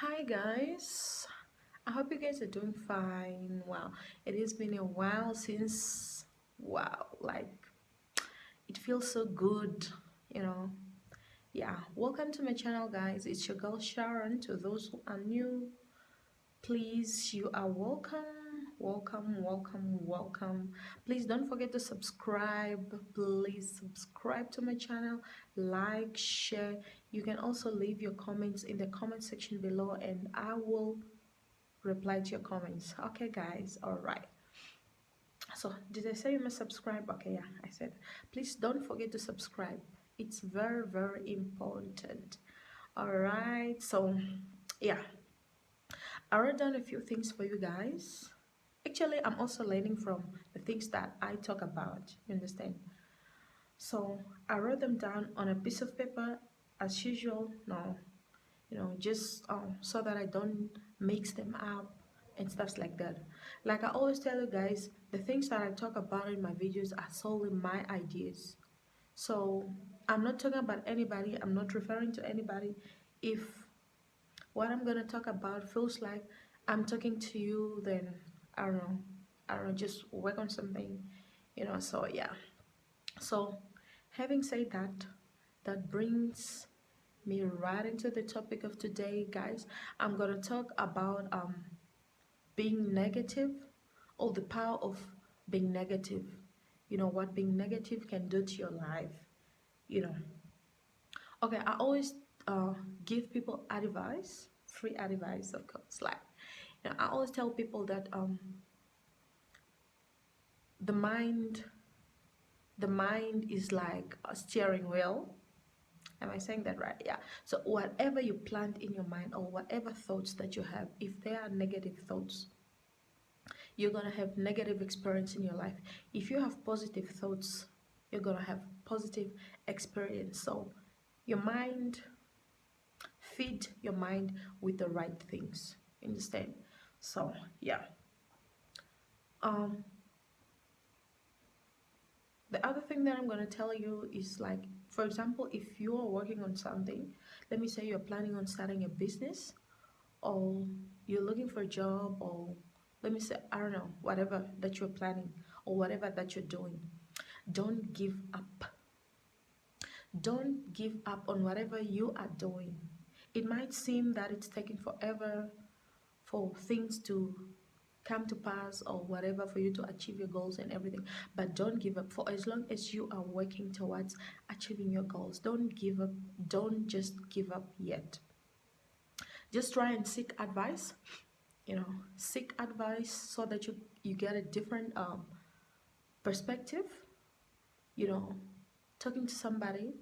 Hi guys, I hope you guys are doing fine. Wow, it has been a while since, like it feels so good, you know. Yeah, welcome to my channel, guys. It's your girl Sharon. To those who are new, please, you are welcome. Please don't forget to subscribe. Please subscribe to my channel, like, share. You can also leave your comments in the comment section below, and I will reply to your comments. Okay guys, all right. So did I say you must subscribe? Okay, yeah, I said please don't forget to subscribe. It's very important. All right, so yeah, I wrote down a few things for you guys. Actually, I'm also learning from the things that I talk about, you understand? So I wrote them down on a piece of paper as usual. No, just so that I don't mix them up and stuff like that. Like I always tell you guys, the things that I talk about in my videos are solely my ideas. So I'm not talking about anybody, I'm not referring to anybody. If what I'm gonna talk about feels like I'm talking to you, then I don't know. I don't know, just work on something. So yeah. So having said that, that brings me right into the topic of today, guys. I'm gonna talk about being negative, or the power of being negative. You know what being negative can do to your life. You know. Okay, I always give people advice, free advice, of course. Like, I always tell people that the mind, the mind is like a steering wheel. Am I saying that right? Yeah. So whatever you plant in your mind, or whatever thoughts that you have, if they are negative thoughts, you're gonna have negative experience in your life. If you have positive thoughts, you're gonna have positive experience. So your mind, feed your mind with the right things. Understand? So yeah. Um the other thing that I'm gonna tell you is, like, for example, if you are working on something, let me say you're planning on starting a business, or you're looking for a job, or let me say, I don't know, whatever that you're planning or whatever that you're doing, don't give up. Don't give up on whatever you are doing. It might seem that it's taking forever for things to come to pass, or whatever, for you to achieve your goals and everything, but don't give up. For as long as you are working towards achieving your goals, don't give up. Don't just give up yet. Just try and seek advice. Seek advice so that you get a different perspective. you know Talking to somebody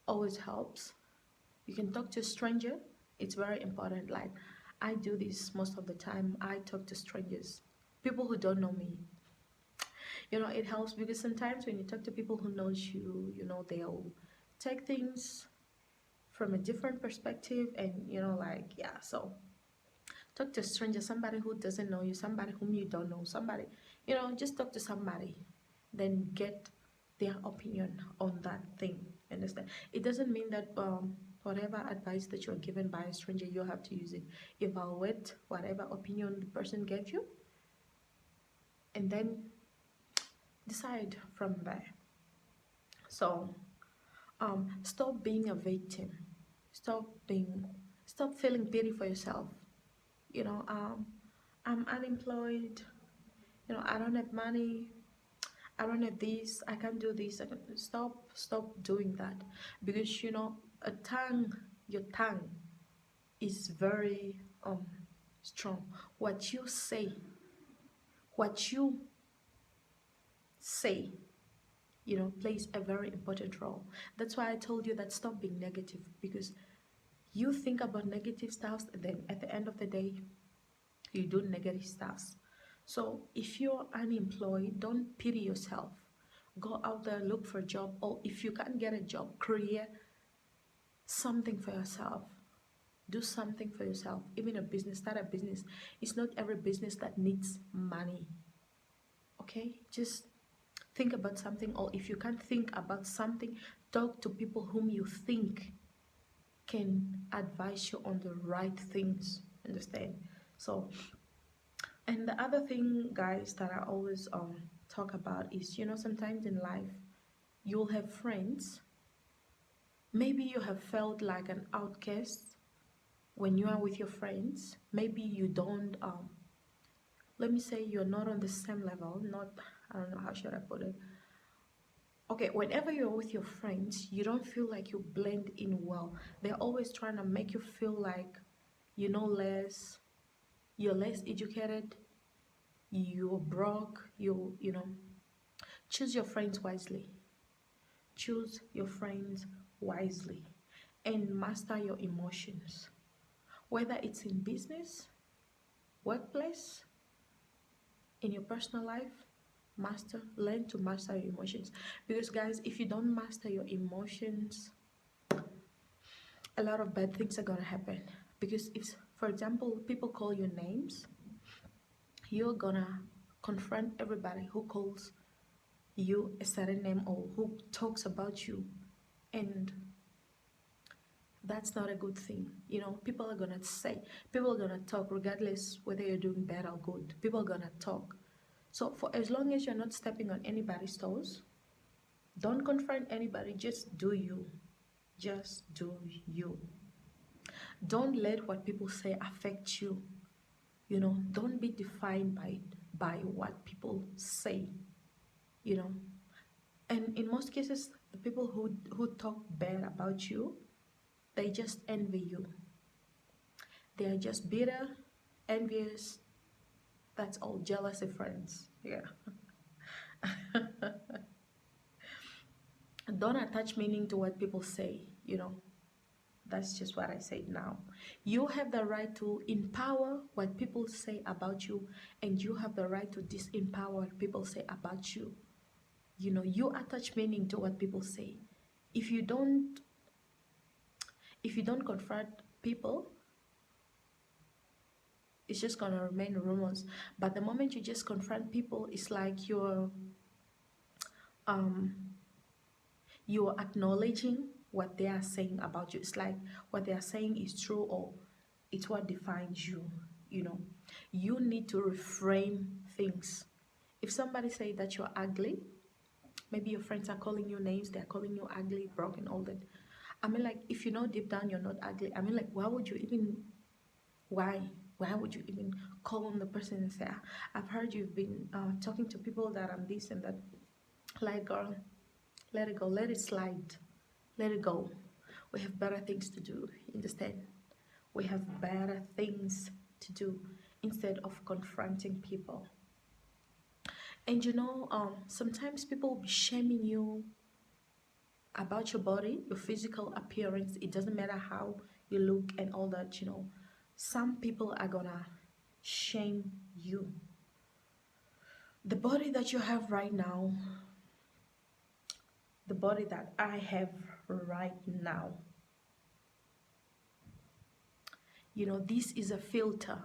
always helps. You can talk to a stranger. It's very important. Like, I do this most of the time. I talk to strangers, people who don't know me. It helps because sometimes when you talk to people who knows you, they'll take things from a different perspective, and like, yeah. So talk to a stranger, somebody who doesn't know you, somebody whom you don't know, somebody, just talk to somebody, then get their opinion on that thing. Understand? It doesn't mean that whatever advice that you're given by a stranger, you have to use it. Evaluate whatever opinion the person gave you, and then decide from there. So stop being a victim. stop being Stop feeling pity for yourself. you know um I'm unemployed. I don't have money. I don't have this. I can't do this. Stop doing that, because a tongue, your tongue is very strong. What you say, plays a very important role. That's why I told you that stop being negative, because you think about negative stuff, and then at the end of the day, you do negative stuff. So if you're unemployed, don't pity yourself. Go out there, look for a job, or if you can't get a job, create something for yourself. Do something for yourself. Even a business, start a business. It's not every business that needs money. Okay? Just think about something, or if you can't think about something, talk to people whom you think can advise you on the right things. Understand? So, and the other thing, guys, that I always talk about is, sometimes in life you'll have friends. Maybe you have felt like an outcast when you are with your friends. Maybe you don't let me say you're not on the same level, not, I don't know, how should I put it. Okay, whenever you're with your friends, you don't feel like you blend in well. They're always trying to make you feel like you know less, you're less educated, you're broke, you know. Choose your friends wisely. Choose your friends wisely and master your emotions. Whether it's in business, workplace, in your personal life, learn to master your emotions. Because guys, if you don't master your emotions, a lot of bad things are gonna happen. Because if, for example, people call you names, you're gonna confront everybody who calls you a certain name or who talks about you, and that's not a good thing. People are gonna say, people are gonna talk regardless whether you're doing bad or good. People are gonna talk. So for as long as you're not stepping on anybody's toes, don't confront anybody. Just do you. Just do you. Don't let what people say affect you. Don't be defined by what people say. You know, and in most cases, the people who talk bad about you, they just envy you. They are just bitter, envious. That's all, jealousy friends. Yeah. Don't attach meaning to what people say. That's just what I said now. You have the right to empower what people say about you, and you have the right to disempower what people say about you. You attach meaning to what people say. If you don't, if you don't confront people, it's just gonna remain rumors. But the moment you just confront people, it's like um you're acknowledging what they are saying about you. It's like what they are saying is true, or it's what defines you. You need to reframe things. If somebody say that you're ugly, maybe your friends are calling you names, they're calling you ugly, broken, all that. I mean, like, if you know deep down you're not ugly, I mean, like, why would you even call on the person and say, I've heard you've been talking to people that I'm this and that. Like, girl, let it go, let it slide, let it go. We have better things to do. Understand? We have better things to do instead of confronting people. And sometimes people will be shaming you about your body, your physical appearance. It doesn't matter how you look and all that. Some people are gonna shame you. The body that you have right now, the body that I have right now, this is a filter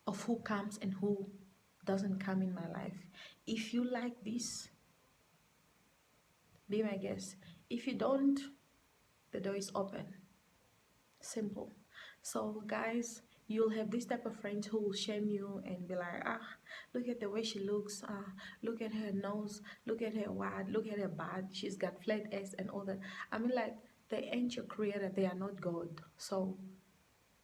of who comes and who doesn't come in my life. If you like this, be my guest. If you don't, the door is open. Simple. So guys, you'll have this type of friends who will shame you and be like, look at the way she looks, look at her nose, look at her wide, look at her bad, she's got flat ass and all that. I mean, like, they ain't your creator, they are not God. So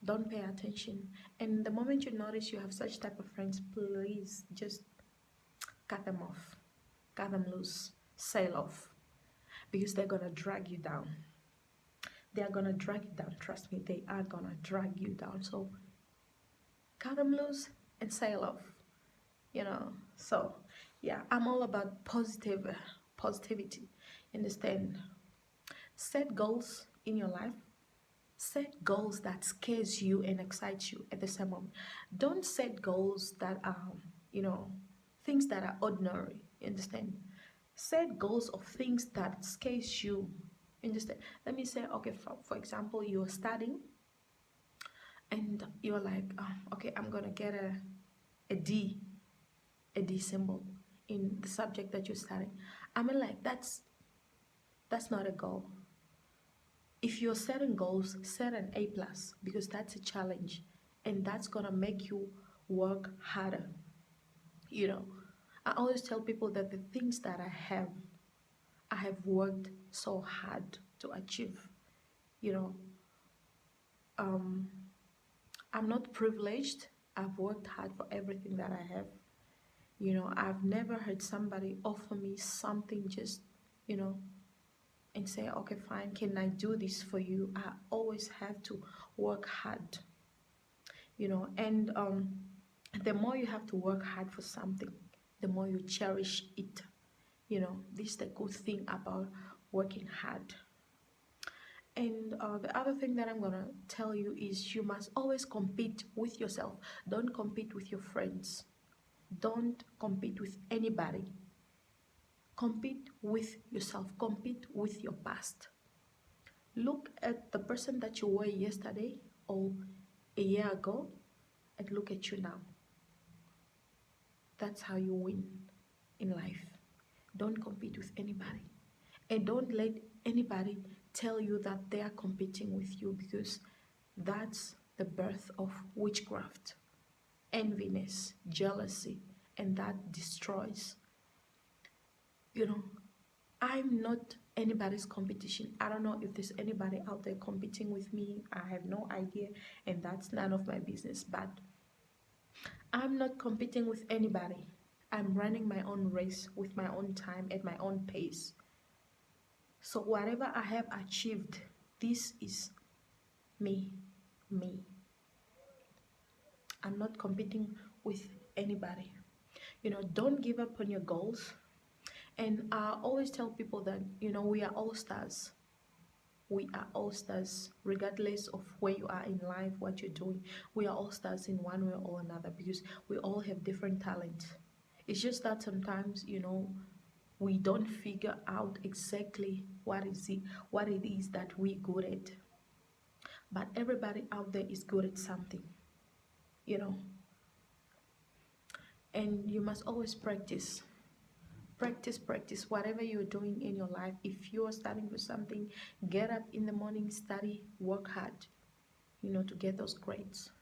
don't pay attention. And the moment you notice you have such type of friends, please just cut them off, cut them loose, sail off, because they're gonna drag you down. They are gonna drag you down. Trust me, they are gonna drag you down. So cut them loose and sail off. So yeah, I'm all about positivity. Understand? Set goals in your life. Set goals that scares you and excites you at the same moment. Don't set goals that are, things that are ordinary. Understand? Set goals of things that scares you. Understand? Let me say, okay, for example, you're studying and you're like, okay, I'm gonna get a D, a D symbol in the subject that you're studying. I mean, like, that's not a goal. If you're setting goals, set an A plus, because that's a challenge and that's gonna make you work harder. You know, I always tell people that the things that I have worked so hard to achieve. You know, um, I'm not privileged. I've worked hard for everything that I have. You know, I've never heard somebody offer me something just, you know, and say, okay, fine, can I do this for you? I always have to work hard, you know, and the more you have to work hard for something, the more you cherish it. You know, this is the good thing about working hard. And the other thing that I'm gonna tell you is you must always compete with yourself. Don't compete with your friends. Don't compete with anybody. Compete with yourself. Compete with your past. Look at the person that you were yesterday or a year ago and look at you now. That's how you win in life. Don't compete with anybody. And don't let anybody tell you that they are competing with you, because that's the birth of witchcraft, enviness, jealousy, and that destroys. You know, I'm not anybody's competition. I don't know if there's anybody out there competing with me. I have no idea, and that's none of my business. But I'm not competing with anybody. I'm running my own race with my own time at my own pace. So whatever I have achieved, this is me, me. I'm not competing with anybody. You know, don't give up on your goals. And I always tell people that, you know, we are all stars. We are all stars, regardless of where you are in life, what you're doing. We are all stars in one way or another, because we all have different talents. It's just that sometimes, you know, we don't figure out exactly what it is that we're good at. But everybody out there is good at something, you know. And you must always practice. Practice whatever you're doing in your life. If you are studying for something, get up in the morning, study, work hard, you know, to get those grades.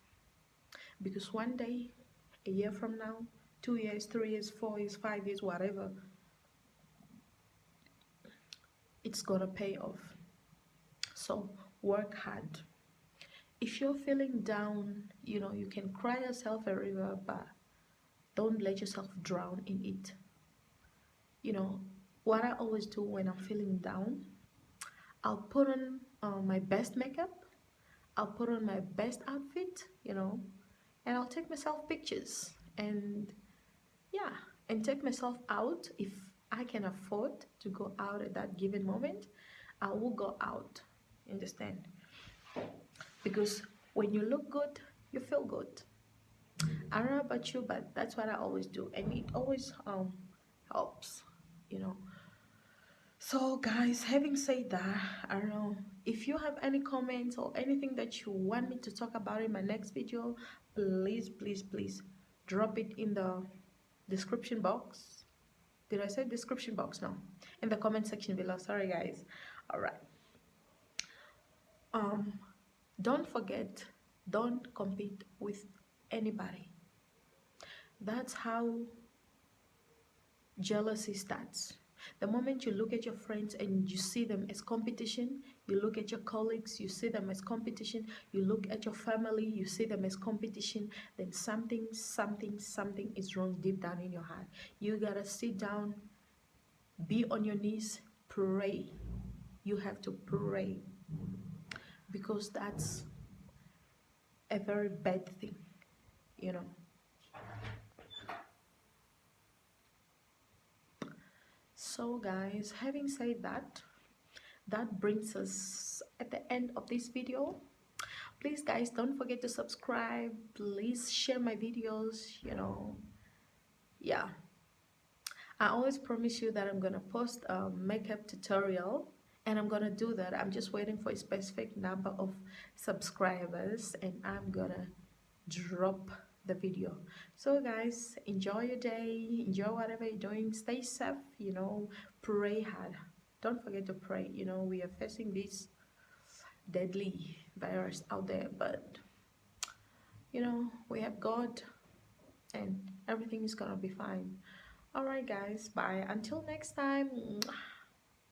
Because one day, a year from now, 2 years, 3 years, 4 years, 5 years, whatever, it's gonna pay off. So work hard. If you're feeling down, you know, you can cry yourself a river, but don't let yourself drown in it. You know, what I always do when I'm feeling down, I'll put on my best makeup, I'll put on my best outfit, you know, and I'll take myself pictures, and yeah, and take myself out. If I can afford to go out at that given moment, I will go out. Understand? Because when you look good, you feel good. I don't know about you, but that's what I always do, and it always helps, you know. So guys, having said that, I don't know if you have any comments or anything that you want me to talk about in my next video. Please drop it in the description box. Did I say description box? No, in the comment section below. Sorry guys. All right. um don't forget, don't compete with anybody. That's how jealousy starts. The moment you look at your friends and you see them as competition, you look at your colleagues, you see them as competition, you look at your family, you see them as competition, then something is wrong deep down in your heart. You gotta sit down, be on your knees, pray. You have to pray, because that's a very bad thing, you know. So guys, having said that, that brings us at the end of this video. Please guys, don't forget to subscribe. Please share my videos, you know. Yeah, I always promise you that I'm gonna post a makeup tutorial, and I'm gonna do that. I'm just waiting for a specific number of subscribers, and I'm gonna drop the video. So guys, enjoy your day, enjoy whatever you're doing, stay safe, you know, pray hard. Don't forget to pray. You know, we are facing this deadly virus out there, but we have God, and everything is gonna be fine. All right, guys, bye. Until next time.